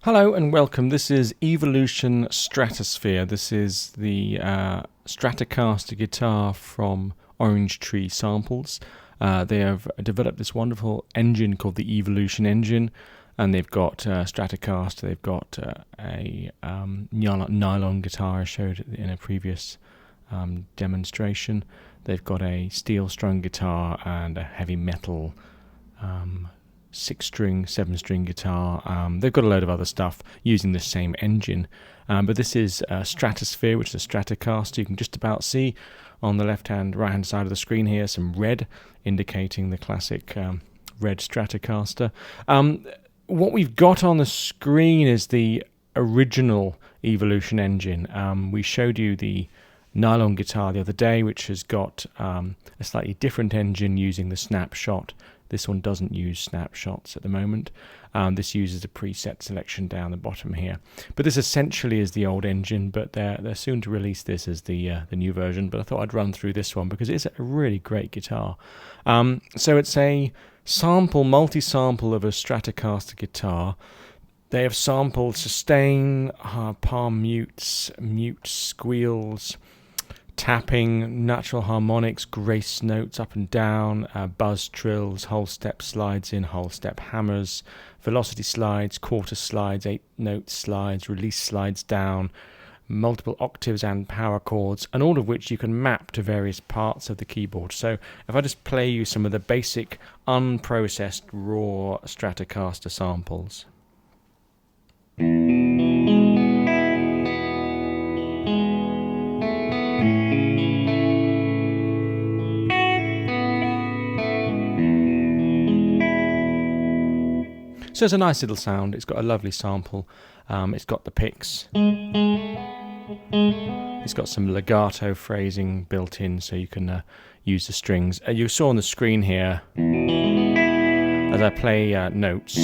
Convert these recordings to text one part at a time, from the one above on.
Hello and welcome. This is Evolution Stratosphere. This is the Stratocaster guitar from Orangetree Samples. They have developed this wonderful engine called the Evolution Engine, and they've got Stratocaster. They've got a nylon guitar I showed in a previous demonstration. They've got a steel strung guitar and a heavy metal 6-string, 7-string guitar. They've got a load of other stuff using the same engine, but this is Stratosphere, which is a Stratocaster. You can just about see on the right hand side of the screen here some red, indicating the classic red Stratocaster. What we've got on the screen is the original Evolution engine. We showed you the nylon guitar the other day, which has got a slightly different engine using the snapshot. This one doesn't use snapshots at the moment. This uses a preset selection down the bottom here. But this essentially is the old engine, but they're soon to release this as the new version. But I thought I'd run through this one because it's a really great guitar. So it's a multi-sample of a Stratocaster guitar. They have sampled sustain, palm mutes, squeals, tapping, natural harmonics, grace notes up and down, buzz trills, whole step slides in, whole step hammers, velocity slides, quarter slides, 8-note slides, release slides down, multiple octaves and power chords, and all of which you can map to various parts of the keyboard. So if I just play you some of the basic unprocessed raw Stratocaster samples. So it's a nice little sound. It's got a lovely sample. It's got the picks. It's got some legato phrasing built in, so you can use the strings. You saw on the screen here, as I play notes,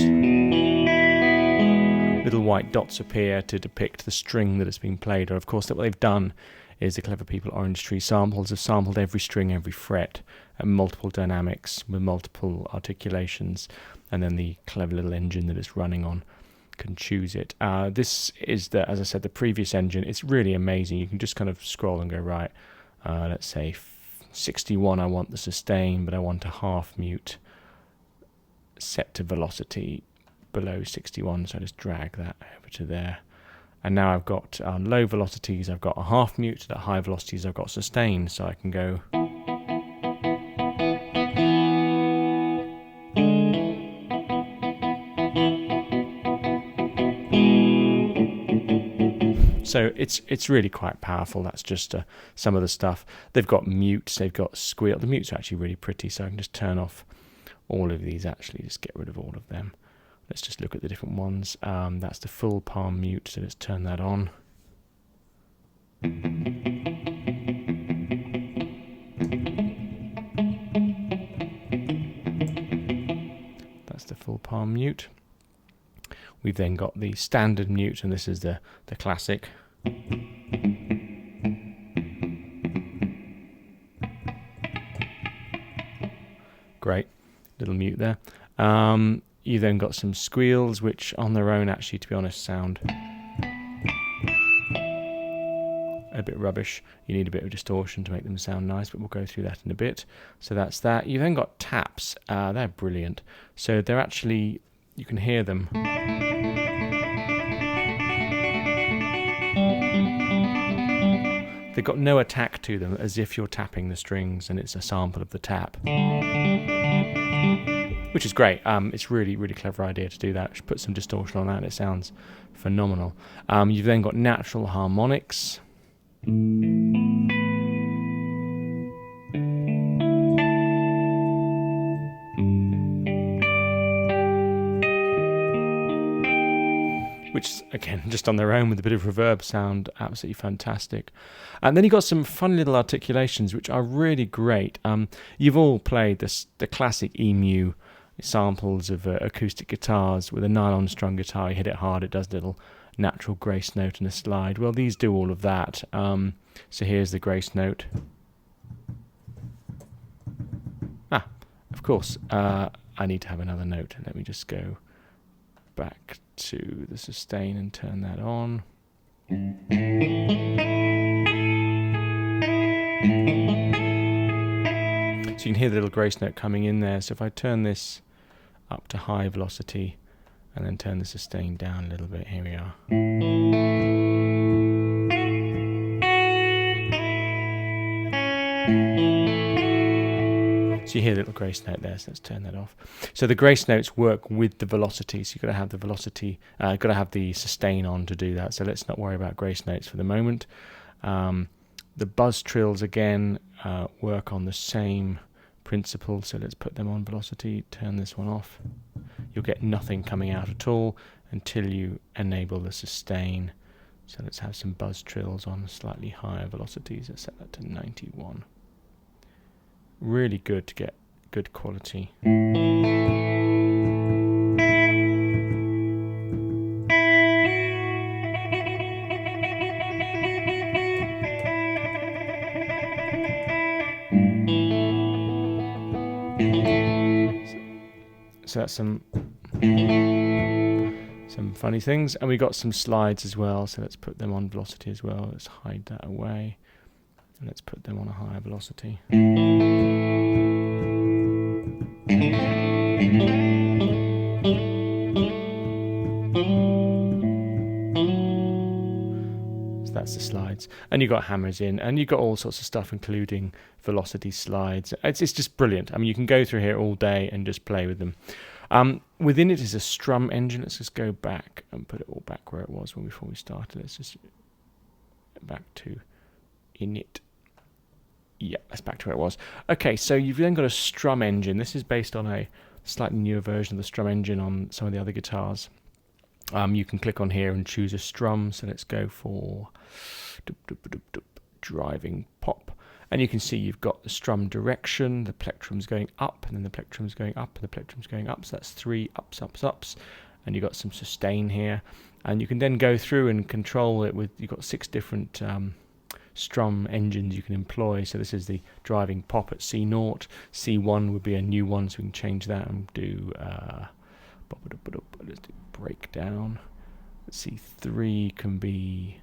little white dots appear to depict the string that it's being played. Or of course, what they've done is the clever people at Orangetree Samples have sampled every string, every fret, and multiple dynamics with multiple articulations, and then the clever little engine that it's running on can choose it. This is, as I said, the previous engine. It's really amazing. You can just kind of scroll and go, right, let's say 61, I want the sustain, but I want a half mute set to velocity below 61, so I just drag that over to there. And now I've got low velocities, I've got a half mute. At high velocities, I've got sustain, so I can go. So it's really quite powerful. That's just some of the stuff. They've got mutes, they've got squeal. The mutes are actually really pretty, so I can just turn off all of these, actually, just get rid of all of them. Let's just look at the different ones. That's the full palm mute, so let's turn that on. That's the full palm mute. We've then got the standard mute, and this is the classic. Great, little mute there. You then got some squeals, which on their own, actually, to be honest, sound a bit rubbish. You need a bit of distortion to make them sound nice, but we'll go through that in a bit. So that's that. You then got taps. They're brilliant. So they're actually, you can hear them. They've got no attack to them, as if you're tapping the strings and it's a sample of the tap. Which is great. It's really, really clever idea to do that. Just put some distortion on that and it sounds phenomenal. You've then got natural harmonics. Which, again, just on their own with a bit of reverb, sound absolutely fantastic. And then you've got some fun little articulations, which are really great. You've all played the classic EMU samples of acoustic guitars with a nylon strung guitar. You hit it hard, it does a little natural grace note and a slide. Well, these do all of that. So here's the grace note. Of course, I need to have another note. Let me just go back to the sustain and turn that on. So you can hear the little grace note coming in there. So if I turn this up to high velocity and then turn the sustain down a little bit, here we are. So you hear the little grace note there, so let's turn that off. So the grace notes work with the velocity, so you've got to have the velocity, got to have the sustain on to do that, so let's not worry about grace notes for the moment. The buzz trills again work on the same principle, so let's put them on velocity, turn this one off. You'll get nothing coming out at all until you enable the sustain. So let's have some buzz trills on slightly higher velocities. Let's set that to 91. Really good to get good quality. So that's some funny things, and we got some slides as well, so let's put them on velocity as well. Let's hide that away and let's put them on a higher velocity. So that's the slides, and you've got hammers in, and you've got all sorts of stuff including velocity slides. It's just brilliant. I mean, you can go through here all day and just play with them. Within it is a Strum Engine. Let's just go back and put it all back where it was before we started. Let's just back to init. Yeah, that's back to where it was. Okay, so you've then got a Strum Engine. This is based on a slightly newer version of the Strum Engine on some of the other guitars. You can click on here and choose a strum. So let's go for driving pop. And you can see you've got the strum direction, the plectrum's going up, and then the plectrum's going up, and the plectrum's going up. So that's 3 ups, ups, ups. And you've got some sustain here. And you can then go through and control it with, you've got 6 different strum engines you can employ. So this is the driving pop at C0. C1 would be a new one, so we can change that and do, let's do breakdown. C3 can be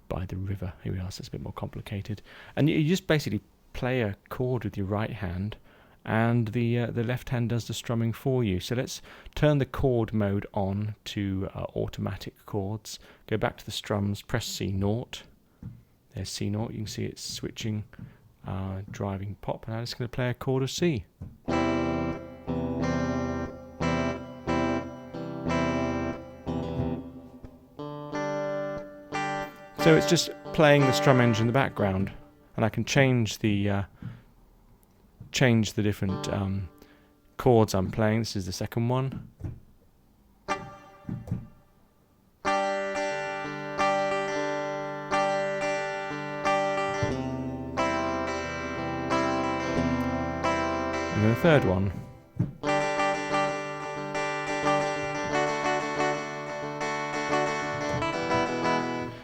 by the river. Here we are, so it's a bit more complicated. And you just basically play a chord with your right hand, and the left hand does the strumming for you. So let's turn the chord mode on to automatic chords. Go back to the strums, press C0. There's C0. You can see it's switching, driving pop. And I'm just going to play a chord of C. So it's just playing the Strum Engine in the background, and I can change the different chords I'm playing. This is the second one. And then the third one.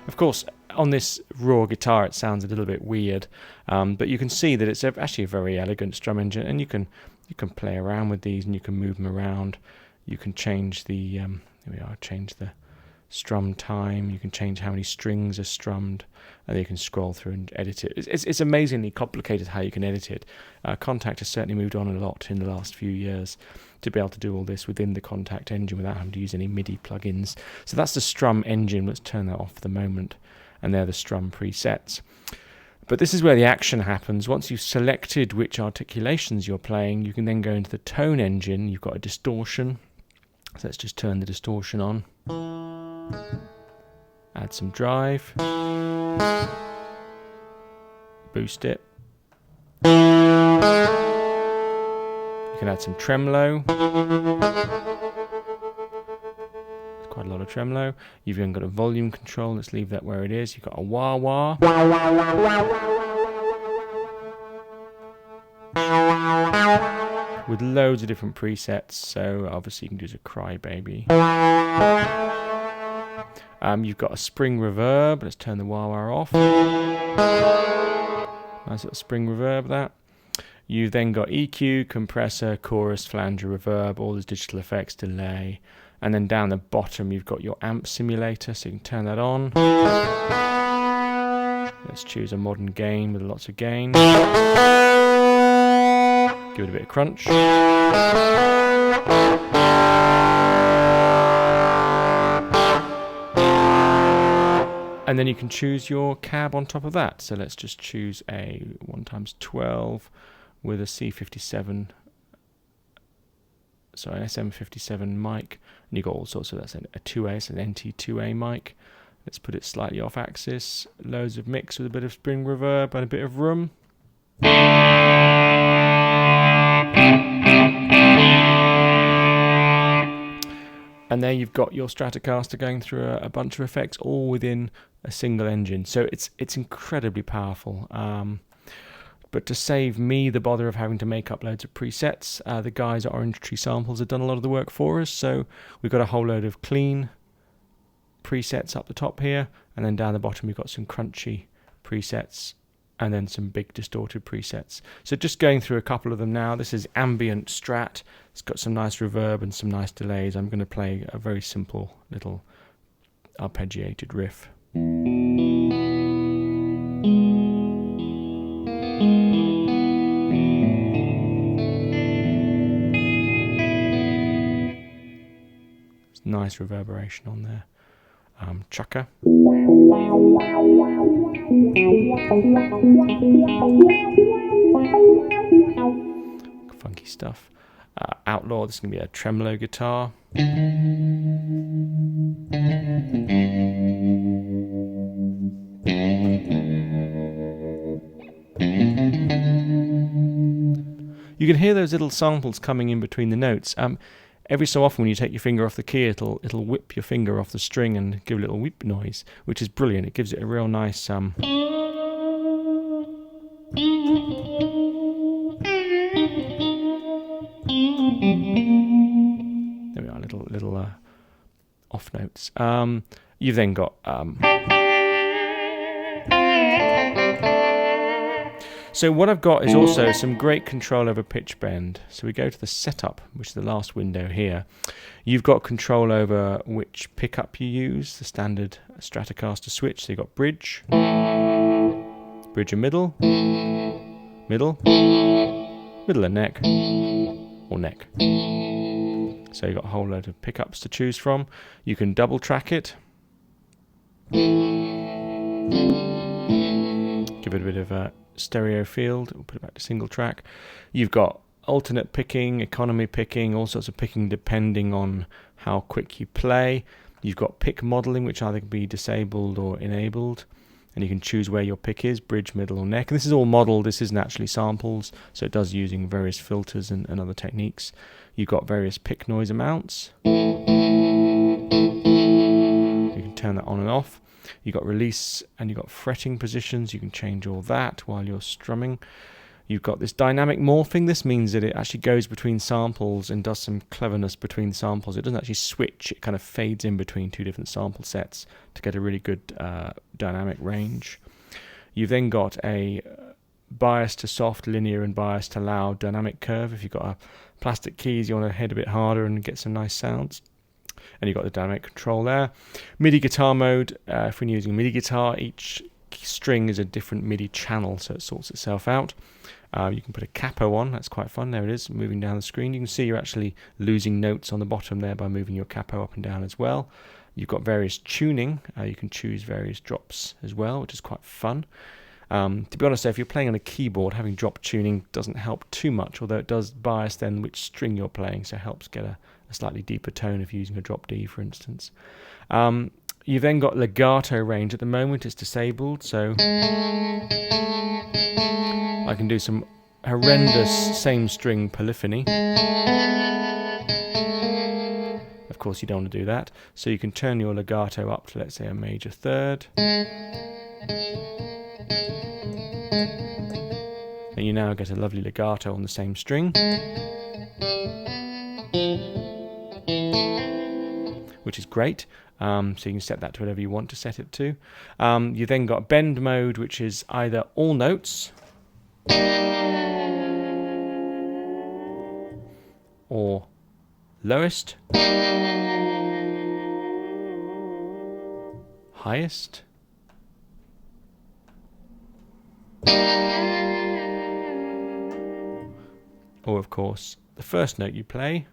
Of course, on this raw guitar it sounds a little bit weird, but you can see that it's actually a very elegant Strum Engine, and you can play around with these and you can move them around. You can change the here we are, change the strum time. You can change how many strings are strummed, and you can scroll through and edit it. It's amazingly complicated how you can edit it. Kontakt has certainly moved on a lot in the last few years to be able to do all this within the Kontakt engine without having to use any MIDI plugins. So that's the Strum Engine. Let's turn that off for the moment, and they're the strum presets. But this is where the action happens. Once you've selected which articulations you're playing, you can then go into the Tone Engine. You've got a distortion. So let's just turn the distortion on. Add some drive. Boost it. You can add some tremolo. There's quite a lot of tremolo. You've even got a volume control. Let's leave that where it is. You've got a wah-wah. With loads of different presets. So obviously you can do a crybaby. You've got a spring reverb. Let's turn the wah-wah off. Nice little spring reverb, that. You've then got EQ, compressor, chorus, flanger, reverb, all those digital effects, delay, And then down the bottom you've got your amp simulator, so you can turn that on. Let's choose a modern gain with lots of gain. Give it a bit of crunch. And then you can choose your cab on top of that. So let's just choose a 1x12 with a C57, sorry, an SM57 mic. And you've got all sorts of, that's a 2A, it's an NT2A mic. Let's put it slightly off axis. Loads of mix with a bit of spring reverb and a bit of room. And there you've got your Stratocaster going through a bunch of effects, all within a single engine. So it's incredibly powerful. But to save me the bother of having to make up loads of presets, the guys at Orangetree Samples have done a lot of the work for us. So we've got a whole load of clean presets up the top here, and then down the bottom we've got some crunchy presets, and then some big distorted presets. So just going through a couple of them now. This is ambient strat. It's got some nice reverb and some nice delays. I'm going to play a very simple little arpeggiated riff. It's nice reverberation on there. Chucker. Funky stuff. Outlaw, this is going to be a tremolo guitar. You can hear those little samples coming in between the notes. Every so often when you take your finger off the key, it'll whip your finger off the string and give a little whip noise, which is brilliant. It gives it a real nice there we are, little off notes. You've then got so what I've got is also some great control over pitch bend. So we go to the setup, which is the last window here. You've got control over which pickup you use, the standard Stratocaster switch. So you've got bridge, bridge and middle, middle and neck, or neck. So you've got a whole load of pickups to choose from. You can double track it. Give it a bit of a stereo field. We'll put it back to single track. You've got alternate picking, economy picking, all sorts of picking depending on how quick you play. You've got pick modeling, which either can be disabled or enabled, and you can choose where your pick is, bridge, middle or neck. And this is all modeled, this isn't actually samples, so it does using various filters and other techniques. You've got various pick noise amounts. You can turn that on and off. You've got release and you've got fretting positions. You can change all that while you're strumming. You've got this dynamic morphing. This means that it actually goes between samples and does some cleverness between samples. It doesn't actually switch. It kind of fades in between two different sample sets to get a really good dynamic range. You've then got a bias to soft, linear, and bias to loud dynamic curve. If you've got a plastic keys, you want to hit a bit harder and get some nice sounds. And you've got the dynamic control there. MIDI guitar mode, if we're using MIDI guitar, each string is a different MIDI channel, so it sorts itself out. You can put a capo on, that's quite fun. There it is, moving down the screen. You can see you're actually losing notes on the bottom there by moving your capo up and down as well. You've got various tuning. You can choose various drops as well, which is quite fun. To be honest, if you're playing on a keyboard, having drop tuning doesn't help too much, although it does bias then which string you're playing, so it helps get a slightly deeper tone if you're using a drop D, for instance. You've then got legato range. At the moment it's disabled, so I can do some horrendous same string polyphony. Of course you don't want to do that, so you can turn your legato up to, let's say, a major third. And you now get a lovely legato on the same string, which is great. So you can set that to whatever you want to set it to. You then got bend mode, which is either all notes or lowest highest. Or of course, the first note you play.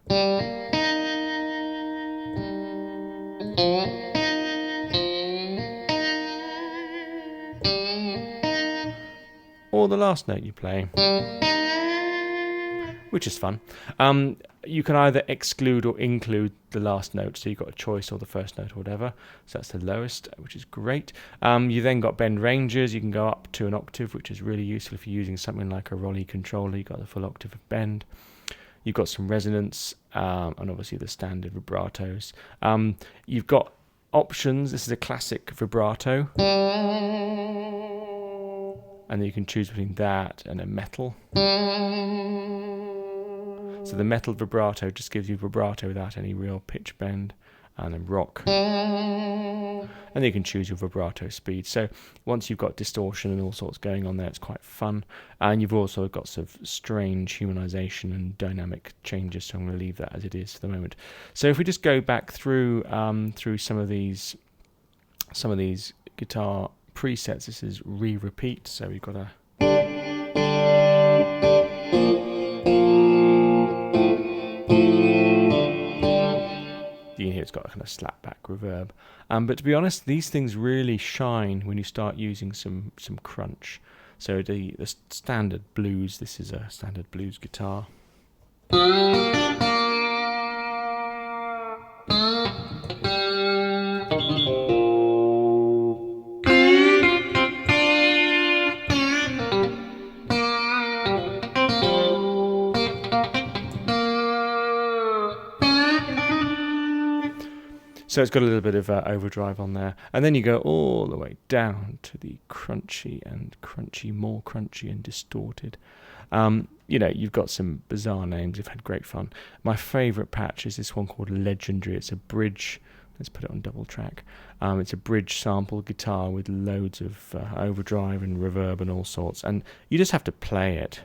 Or the last note you play, which is fun. You can either exclude or include the last note, so you've got a choice, or the first note or whatever. So that's the lowest, which is great. You then got bend ranges. You can go up to an octave, which is really useful if you're using something like a Rolly controller. You've got the full octave of bend. You've got some resonance, and obviously the standard vibratos. You've got options. This is a classic vibrato. And then you can choose between that and a metal. So the metal vibrato just gives you vibrato without any real pitch bend, and then rock. And then you can choose your vibrato speed. So once you've got distortion and all sorts going on there, it's quite fun. And you've also got sort of strange humanization and dynamic changes, so I'm going to leave that as it is for the moment. So if we just go back through some of these guitar presets, this is repeat, so we've got a you can hear it's got a kind of slap back reverb, but to be honest, these things really shine when you start using some crunch. So the standard blues, this is a standard blues guitar. So it's got a little bit of overdrive on there. And then you go all the way down to the crunchy, more crunchy and distorted. You've got some bizarre names. You've had great fun. My favourite patch is this one called Legendary. It's a bridge. Let's put it on double track. It's a bridge sample guitar with loads of overdrive and reverb and all sorts. And you just have to play it.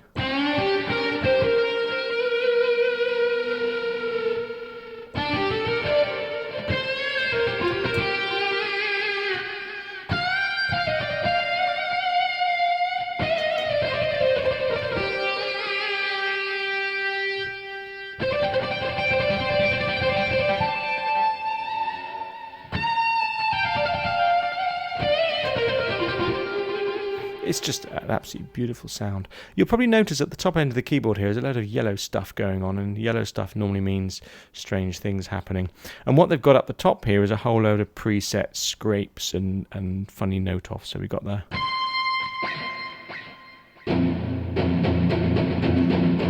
It's just an absolutely beautiful sound. You'll probably notice at the top end of the keyboard here is a load of yellow stuff going on, and yellow stuff normally means strange things happening. And what they've got up the top here is a whole load of preset scrapes and funny note offs. So we've got the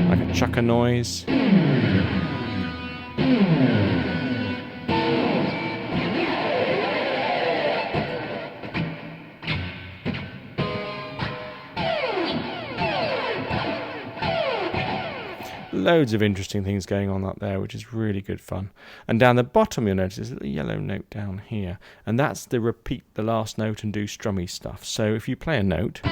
like a chucker noise. Loads of interesting things going on up there, which is really good fun. And down the bottom you'll notice there's a little yellow note down here, and that's the repeat the last note and do strummy stuff. So if you play a note, so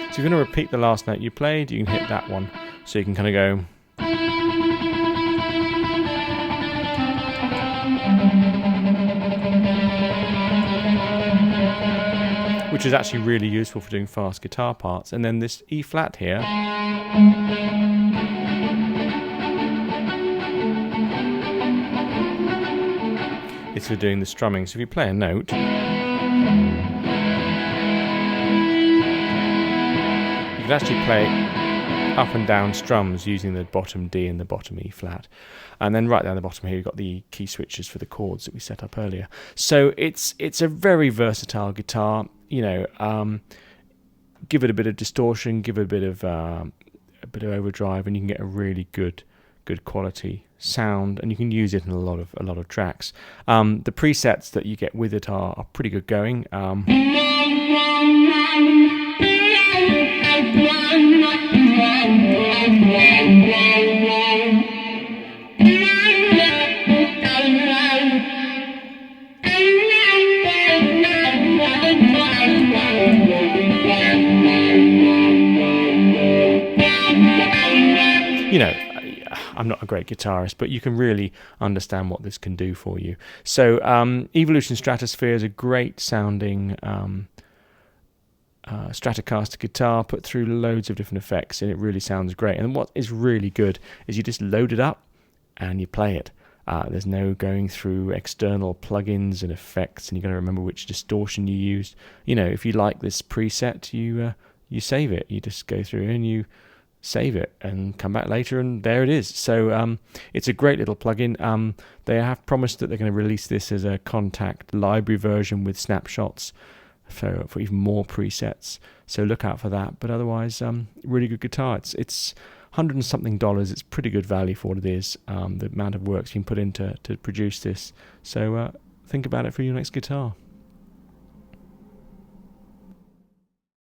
if you're going to repeat the last note you played, you can hit that one. So you can kind of go, which is actually really useful for doing fast guitar parts. And then this E flat here, it's for doing the strumming. So if you play a note, you can actually play up and down strums using the bottom D and the bottom E flat. And then right down the bottom here you've got the key switches for the chords that we set up earlier. So it's a very versatile guitar. Give it a bit of distortion, give it a bit of overdrive, and you can get a really good quality sound, and you can use it in a lot of tracks. The presets that you get with it are pretty good going. you know, I'm not a great guitarist, but you can really understand what this can do for you. So Evolution Stratosphere is a great sounding Stratocaster guitar, put through loads of different effects, and it really sounds great. And what is really good is you just load it up and you play it. There's no going through external plugins and effects, and you've got to remember which distortion you used. You know, if you like this preset, you save it. You just go through and you save it and come back later, and there it is. So it's a great little plugin. They have promised that they're going to release this as a Contact library version with snapshots for even more presets. So look out for that. But otherwise, really good guitar. It's $100 and something. It's pretty good value for what it is. The amount of work's been put into to produce this. So think about it for your next guitar.